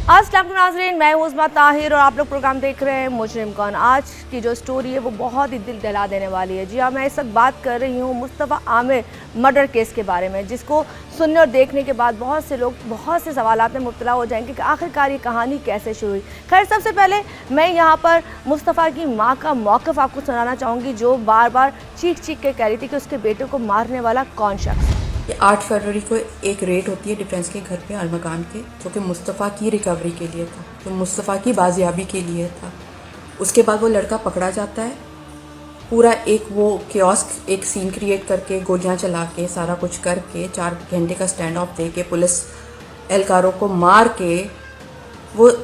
अस्सलाम नाज़रीन, मैं हूँ उस्मा ताहिर और आप लोग प्रोग्राम देख रहे हैं मुजरिम कौन। आज की जो स्टोरी है वो बहुत ही दिल दहला देने वाली है। जी हाँ, मैं इस वक्त बात कर रही हूँ मुस्तफ़ा आमिर मर्डर केस के बारे में, जिसको सुनने और देखने के बाद बहुत से लोग बहुत से सवालात में मुब्तला हो जाएंगे कि आखिरकार ये कहानी कैसे शुरू हुई। खैर, सबसे पहले मैं यहाँ पर मुस्तफ़ा की माँ का मौक़िफ़ आपको सुनाना चाहूँगी, जो बार बार चीख चीख के कह रही थी कि उसके बेटे को मारने वाला कौन शख्स। 8 फरवरी को एक रेड होती है डिफेंस के घर पे अलमकान के, जो कि मुस्तफ़ा की रिकवरी के लिए था, तो मुस्तफ़ा की बाजियाबी के लिए था। उसके बाद वो लड़का पकड़ा जाता है। पूरा एक वो कियोस्क एक सीन क्रिएट करके, गोलियां चला के, सारा कुछ करके, 4 घंटे का स्टैंड ऑफ दे के, पुलिस एहलकारों को मार के वो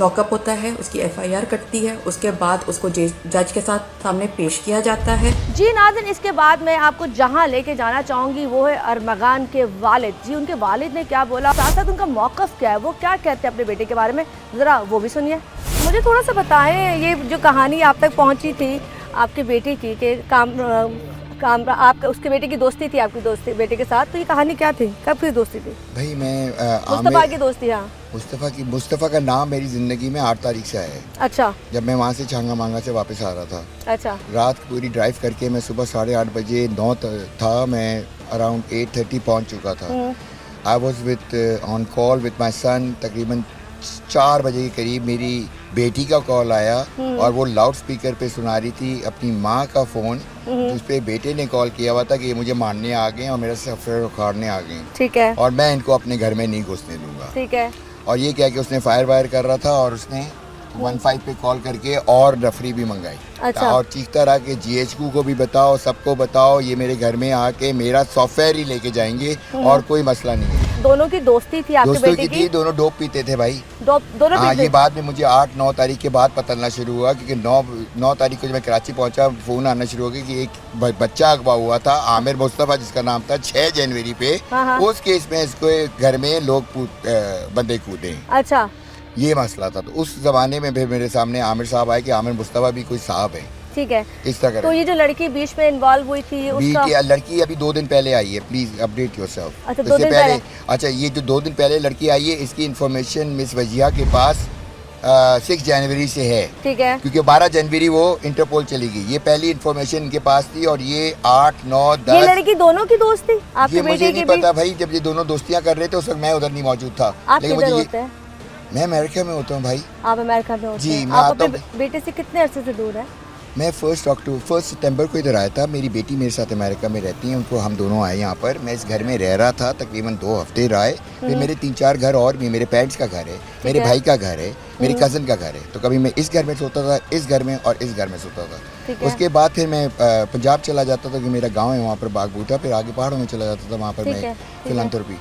लॉकअप होता है। उसकी FIR कटती है। उसके बाद उसको जज के साथ सामने पेश किया जाता है। जी नाज़रीन, इसके बाद मैं आपको जहां लेके जाना चाहूँगी वो है अरमगान के वालिद। जी, उनके वालिद ने क्या बोला, साथ साथ उनका मौक़िफ़ क्या है, वो क्या कहते हैं अपने बेटे के बारे में, ज़रा वो भी सुनिए। मुझे थोड़ा सा बताएं, ये जो कहानी आप तक पहुँची थी आपके बेटे की कि काम आप उसके बेटे की दोस्ती थी, आपकी दोस्ती बेटे के साथ, तो ये कहानी क्या थी, कब की दोस्ती थी? भाई मैं मुस्तफ़ा की दोस्ती। हाँ, मुस्तफ़ा का नाम मेरी ज़िंदगी में 8 तारीख से आया है। अच्छा। जब मैं वहाँ से छांगा मांगा से वापस आ रहा था, अच्छा। रात पूरी ड्राइव करके मैं सुबह 8:30 बजे 9 था, मैं अराउंड 8:30 पहुँच चुका था। I was with on call with my son. तकरीबन 4 बजे के करीब मेरी बेटी का कॉल आया और वो लाउड स्पीकर पे सुना रही थी अपनी माँ का फ़ोन, जिस पे बेटे ने कॉल किया हुआ था कि ये मुझे मारने आ गए और मेरा सफ़र उखाड़ने आ गए। ठीक है। और मैं इनको अपने घर में नहीं घुसने दूंगा। ठीक है। और ये क्या कि उसने फायर वायर कर रहा था और उसने 15 पे कॉल करके और रेफरी भी मंगाई। अच्छा। और चीखता रहा कि GHQ को भी बताओ, सबको बताओ, ये मेरे घर में आके मेरा सॉफ्टवेयर ही लेके जाएंगे और कोई मसला नहीं है। दोनों की दोस्ती थी आपके दोस्तों बेटे की थी, दोनों डोप पीते थे भाई। दोनों हाँ, पीते ये बाद में मुझे 8-9 तारीख के बाद पता चलना शुरू हुआ, क्योंकि 9 तारीख को जब मैं कराची पहुंचा फ़ोन आना शुरू हो गया कि एक बच्चा अगवा हुआ था, आमिर मुस्तफ़ा जिसका नाम था, 6 जनवरी पे। हाँ। उस केस में इसको घर में लोग बंदे कूदे। अच्छा, ये मसला था। तो उस ज़माने में फिर मेरे सामने आमिर साहब आए कि आमिर मुस्तफ़ा भी कोई साहब है। ठीक है। इस तरह तो ये जो लड़की बीच में इन्वॉल्व हुई थी उसका लड़की अभी 2 दिन पहले आई है। Please update yourself. अच्छा, 2 दिन पहले। अच्छा, ये जो 2 दिन पहले लड़की आई है, इसकी इन्फॉर्मेशन मिस वजिया के पास 6 जनवरी से है। ठीक है। क्योंकि 12 जनवरी वो इंटरपोल चली गई। ये पहली इन्फॉर्मेशन इनके पास थी और ये 8, 9, 10। ये लड़की दोनों की दोस्त थी आपके ये बेटे मुझे की नहीं पता भाई। जब ये दोनों दोस्तियां कर रहे थे उस वक्त मैं उधर नहीं मौजूद था। आप लेकिन किधर मुझे होते हैं? मैं अमेरिका में होता हूँ भाई। आप अमेरिका में होते जी, हैं। मैं आप आता अपने बेटे से कितने अरसे से दूर हैं? मैं 1 सितंबर को इधर आया था। मेरी बेटी मेरे साथ अमेरिका में रहती है, उनको हम दोनों आए यहाँ पर। मैं इस घर में रह रहा था तकरीबन 2 हफ्ते रहे। फिर मेरे 3-4 घर और भी, मेरे पेरेंट्स का घर है, मेरे भाई का घर है, मेरी कज़न का घर है। तो कभी मैं इस घर में सोता था, इस घर में, और इस घर में सोता था। उसके बाद फिर मैं पंजाब चला जाता था कि मेरा गाँव है वहाँ पर बागबूटा। फिर आगे पहाड़ों में चला जाता था, वहाँ पर मैं फिलंथ्रोपी।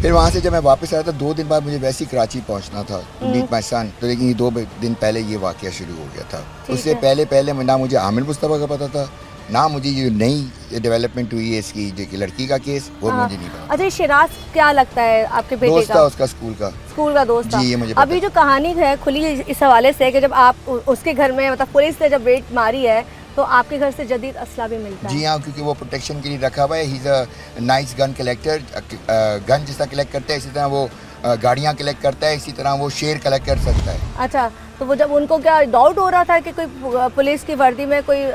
फिर वहाँ से जब मैं वापस आया था 2 दिन बाद मुझे वैसे ही कराची पहुँचना था मीट माई सन। तो लेकिन ये 2 दिन पहले ये वाक़या शुरू हो गया था। उससे पहले ना मुझे आमिर मुस्तफ़ा का पता था, ना मुझे ये नई डेवलपमेंट हुई है इसकी जो कि लड़की का केस, वो मुझे नहीं पता। अच्छा, शिराज क्या लगता है आपके बेटे दोस्त का? था उसका, स्कूल का दोस्त था। जी, ये मुझे पता। अभी जो कहानी है खुली इस हवाले से कि जब आप उसके घर में, मतलब पुलिस ने जब रेड मारी है तो आपके घर से जदीद असला भी मिलता है। जी हाँ, क्योंकि वो प्रोटेक्शन के लिए रखा हुआ है। He is a nice gun collector. Gun जिस तरह कलेक्ट करता है इसी तरह वो गाड़ियाँ कलेक्ट करता है, इसी तरह वो शेर कलेक्ट कर सकता है। अच्छा, तो वो जब उनको क्या डाउट हो रहा था कि कोई पुलिस की वर्दी में कोई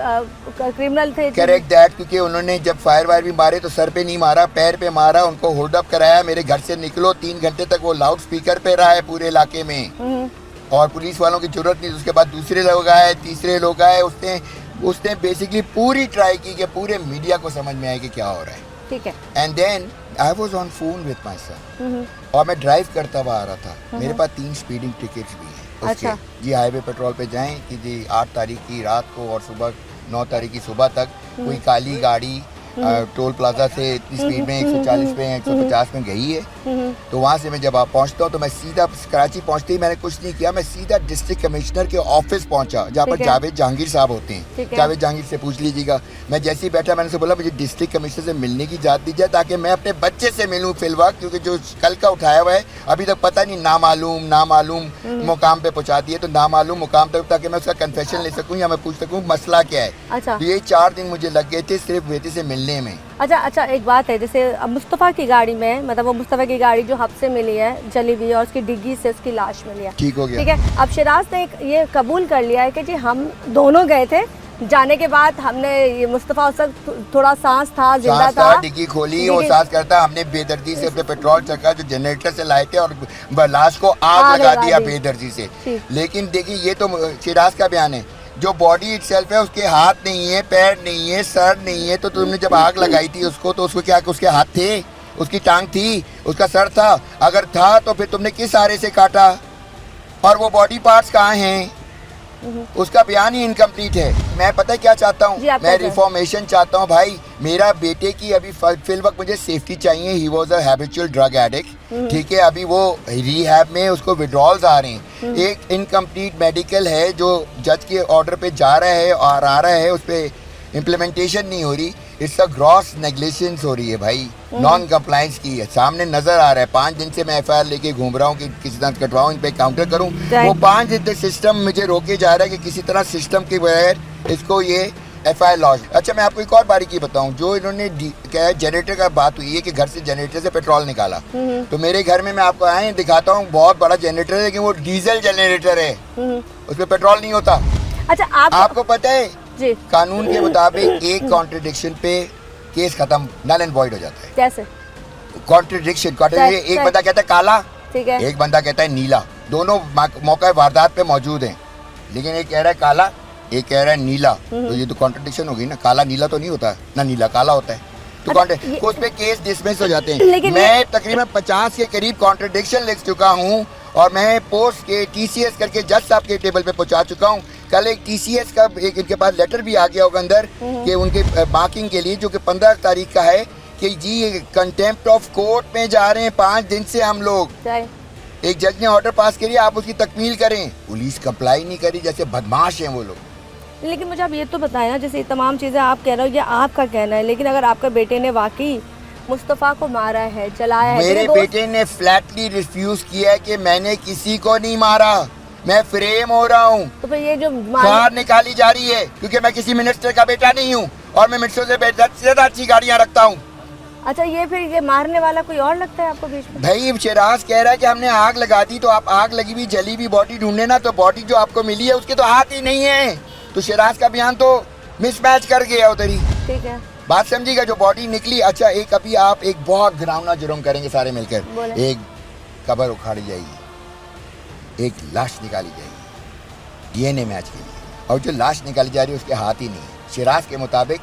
क्रिमिनल थे? करेक्ट दैट, क्योंकि उन्होंने जब फायर वायर भी मारे तो सर पे नहीं मारा, पैर पे मारा, उनको होल्ड अप कराया, मेरे घर से निकलो। 3 घंटे तक वो लाउड स्पीकर पे रहा है पूरे इलाके में और पुलिस वालों की जरूरत नहीं। उसके बाद दूसरे लोग आए, तीसरे लोग आए। उसने बेसिकली पूरी ट्राई की कि पूरे मीडिया को समझ में आए कि क्या हो रहा है। ठीक है। And then I was on phone with my son और मैं ड्राइव करता हुआ आ रहा था। मेरे पास 3 स्पीडिंग टिकट्स भी हैं उसके। अच्छा। जी, हाईवे पेट्रोल पे जाएं कि जी 8 तारीख की रात को और सुबह 9 तारीख की सुबह तक कोई काली गाड़ी टोल प्लाजा से इतनी स्पीड में 140 पे 150 में गई है। तो वहाँ से मैं जब आप पहुँचता हूँ तो मैं सीधा कराची पहुँचते ही मैंने कुछ नहीं किया, मैं सीधा डिस्ट्रिक्ट कमिश्नर के ऑफिस पहुँचा जहाँ पर जावेद जहांगीर साहब होते हैं। जावेद जहांगीर से पूछ लीजिएगा। मैं जैसे ही बैठा मैंने से बोला मुझे डिस्ट्रिक्ट कमिश्नर से मिलने की इजाज़त दीजिए ताकि मैं अपने बच्चे से मिलूँ फिलहाल, क्योंकि जो कल का उठाया हुआ है अभी तक पता नहीं, नामालूम मुकाम पे पहुँचा दिए, तो नामालूम मुकाम तक, ताकि मैं उसका कन्फेशन ले सकूँ या मैं पूछ सकूँ मसला क्या है। अच्छा। तो ये 4 दिन मुझे लग गए थे सिर्फ बेटे से मिलने मिलने में। अच्छा, एक बात है, जैसे अब मुस्तफ़ा की गाड़ी में, मतलब वो मुस्तफ़ा की गाड़ी जो हब से मिली है जली हुई है और उसकी डिग्गी से उसकी लाश मिली है, ठीक हो गया। ठीक है, अब शिराज ने ये कबूल कर लिया है कि जी हम दोनों गए थे, जाने के बाद हमने ये मुस्तफ़ा उस वक्त थोड़ा सांस था, जिंदा था, डिग्गी खोली, वो सांस करता, हमने बेदर्दी से उस पे पेट्रोल चढ़ा जो जनरेटर से लाए थे और लाश को आग लगा दिया बेदर्दी से। लेकिन देखिए ये तो शिराज का बयान है, जो बॉडी इटसेल्फ है उसके हाथ नहीं है, पैर नहीं है, सर नहीं है, तो तुमने जब आग लगाई थी उसको, तो उसको क्या उसके हाथ थे, उसकी टांग थी, उसका सर था? अगर था तो फिर तुमने किस सहारे से काटा? और वो बॉडी पार्ट्स कहाँ हैं? उसका बयान ही इनकम्प्लीट है। मैं पता है क्या चाहता हूँ, मैं रिफॉर्मेशन चाहता हूँ भाई। मेरा बेटे की अभी फिल वक्त मुझे सेफ्टी चाहिए। He was a habitual drug addict, ठीक है, अभी वो रिहैब में, उसको विड्रॉल्स आ रहे हैं। एक इनकम्प्लीट मेडिकल है जो जज के ऑर्डर पे जा रहा है और आ रहा है, उस पर इम्प्लीमेंटेशन नहीं हो रही। इट्स अ ग्रॉस नेग्लिजेंस हो रही है भाई, नॉन कंप्लायंस की है, सामने नजर आ रहा है। 5 दिन से मैं FIR लेके घूम रहा हूँ कि किसी तरह कटवाऊँ, इन पे काउंटर करूँ। वो 5 दिन से सिस्टम मुझे रोके जा रहा है कि किसी तरह सिस्टम के बगैर इसको ये FIR लॉन्च। अच्छा, मैं आपको एक और बारीकी बताऊँ, जो इन्होंने क्या है, जनरेटर का बात हुई है कि घर से जनरेटर से पेट्रोल निकाला, तो मेरे घर में मैं आपको आए दिखाता हूँ, बहुत बड़ा जनरेटर है, लेकिन वो डीजल जनरेटर है, उसमें पेट्रोल नहीं होता। अच्छा, आपको पता है जी, कानून के मुताबिक एक कॉन्ट्रडिक्शन पे केस खत्म, नल एंड वॉइड हो जाता है। कैसे? कॉन्ट्रडिक्शन, एक बंदा कहता है काला, ठीक है, एक बंदा कहता है नीला, दोनों मौका वारदात पे मौजूद हैं, लेकिन एक कह रहा है काला, एक कह रहा है नीला, तो ये तो कॉन्ट्रडिक्शन होगी ना। काला नीला तो नहीं होता ना, नीला काला होता है, तो उस पे केस डिसमिस हो जाते हैं। मैं तकरीबन 50 के करीब कॉन्ट्रडिक्शन लिख चुका हूँ और मैं पोस्ट के TCS करके जज साहब के टेबल पे पहुंचा चुका हूँ। कल एक TCS का एक इनके पास लेटर भी आ गया होगा अंदर कि उनके मार्किंग के लिए, जो कि 15 तारीख का है, कि जी ये कंटेम्प्ट ऑफ कोर्ट में जा रहे हैं 5 दिन से हम लोग। एक जज ने ऑर्डर पास करिए, आप उसकी तकमील करें, पुलिस कंप्लाई नहीं करी, जैसे बदमाश हैं वो लोग। लेकिन मुझे आप ये तो बताएं ना, जैसे तमाम चीज़ें आप कह रहे हो, ये आपका कहना है, लेकिन अगर आपका बेटे ने वाकई मुस्तफ़ा को मारा है, जलाया है, मेरे बेटे ने फ्लैटली रिफ्यूज किया है कि मैंने किसी को नहीं मारा, मैं फ्रेम हो रहा हूँ। तो फिर ये जो कार निकाली जा रही है क्योंकि मैं किसी मिनिस्टर का बेटा नहीं हूँ और मैं मिनिस्टर से ज्यादा अच्छी गाड़ियाँ रखता हूँ। अच्छा, ये फिर ये मारने वाला कोई और लगता है आपको बीच में? भाई शिराज कह रहा है कि हमने आग लगा दी, तो आप आग लगी हुई जली हुई बॉडी ढूंढे ना, तो बॉडी जो आपको मिली है उसके तो हाथ ही नहीं है, तो शिराज का बयान तो मिसमैच कर गया उधर ही। ठीक है, बात समझिएगा, जो बॉडी निकली। अच्छा, एक अभी आप एक बहुत घिनौना जुर्म करेंगे सारे मिलकर, एक कब्र उखाड़ी जाएगी, एक लाश निकाली जाएगी DNA मैच के लिए, और जो लाश निकाली जा रही है उसके हाथ ही नहीं है। शिराज के मुताबिक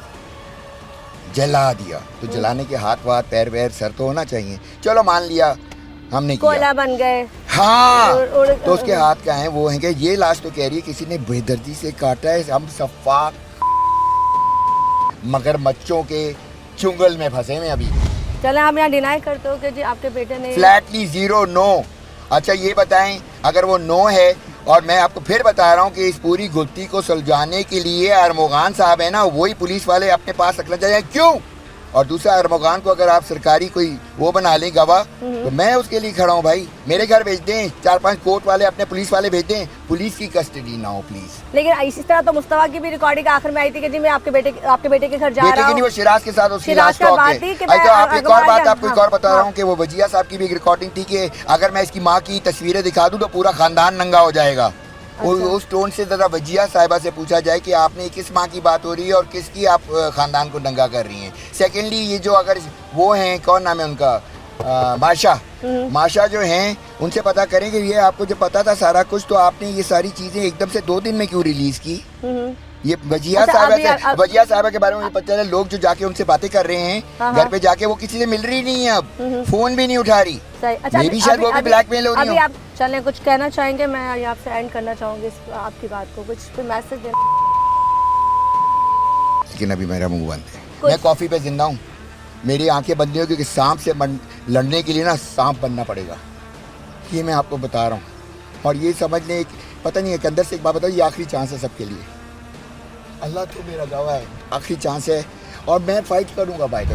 जला दिया, तो जलाने के हाथ वाथ पैर वैर सर तो होना चाहिए, चलो मान लिया हमने किया, कोयला बन गए, हाँ, तो उसके हाथ क्या है, वो है कि ये लाश तो कह रही है किसी ने बेदर्दी से काटा है, हम सफाक मगरमच्छों के चुंगल में फंसे हैं अभी। चले, आप यहाँ डिनाई करते हो कि जी आपके बेटे ने फ्लैटली 0 नो। अच्छा, ये बताएं, अगर वो नो है, और मैं आपको फिर बता रहा हूँ कि इस पूरी गुत्थी को सुलझाने के लिए अरमोगान साहब है ना, वही पुलिस वाले अपने पास रखना चाहिए। क्यों? और दूसरा, अरमोगान को अगर आप सरकारी कोई वो बना लें गवाह, तो मैं उसके लिए खड़ा हूँ भाई, मेरे घर भेज दें, 4-5 कोर्ट वाले अपने पुलिस वाले भेज दें, पुलिस की कस्टडी ना हो प्लीज। लेकिन इसी तरह तो मुस्तफा की भी रिकॉर्डिंग आखिर में आई थी कि जी मैं आपके बेटे के घर जा रहा हूँ, वो शिराज के साथ उसकी लास्ट टॉक है। आप एक और बात आपको एक और बता रहा हूँ कि वो वजिया साहब की भी एक रिकॉर्डिंग थी कि अगर मैं इसकी माँ की तस्वीरें दिखा दूँ तो पूरा खानदान नंगा हो जाएगा। उस टोन से जरा वजिया साहिबा से पूछा जाए कि आपने किस माँ की बात हो रही है और किसकी आप खानदान को दंगा कर रही हैं। सेकेंडली, ये जो अगर वो हैं, कौन नाम है उनका, माशा जो हैं, उनसे पता करें कि ये आपको जो पता था सारा कुछ, तो आपने ये सारी चीजें एकदम से 2 दिन में क्यों रिलीज की? ये वजिया साहिबा के बारे में पता चला, लोग जो जाके उनसे बातें कर रहे हैं घर पे जाके, वो किसी से मिल रही नहीं है, अब फोन भी नहीं उठा रही। अच्छा, भी शायद वो भी ब्लैकमेल हो रही है। आप चलें, कुछ कहना चाहेंगे? मैं आपसे एंड करना चाहूंगी आपकी बात को, कुछ मैसेज देना। लेकिन अभी मेरा मुंह बंद है, मैं कॉफी पे जिंदा हूँ, मेरी आंखें बंद नहीं हो, क्योंकि सांप से लड़ने के लिए ना सांप बनना पड़ेगा, ये मैं आपको बता रहा हूँ। और ये समझ लें, पता नहीं है कि अंदर से एक बात बताओ, ये आखिरी चांस है सबके लिए, अल्लाह तो मेरा गवाह है, आखिरी चांस है, और मैं फाइट करूँगा भाई।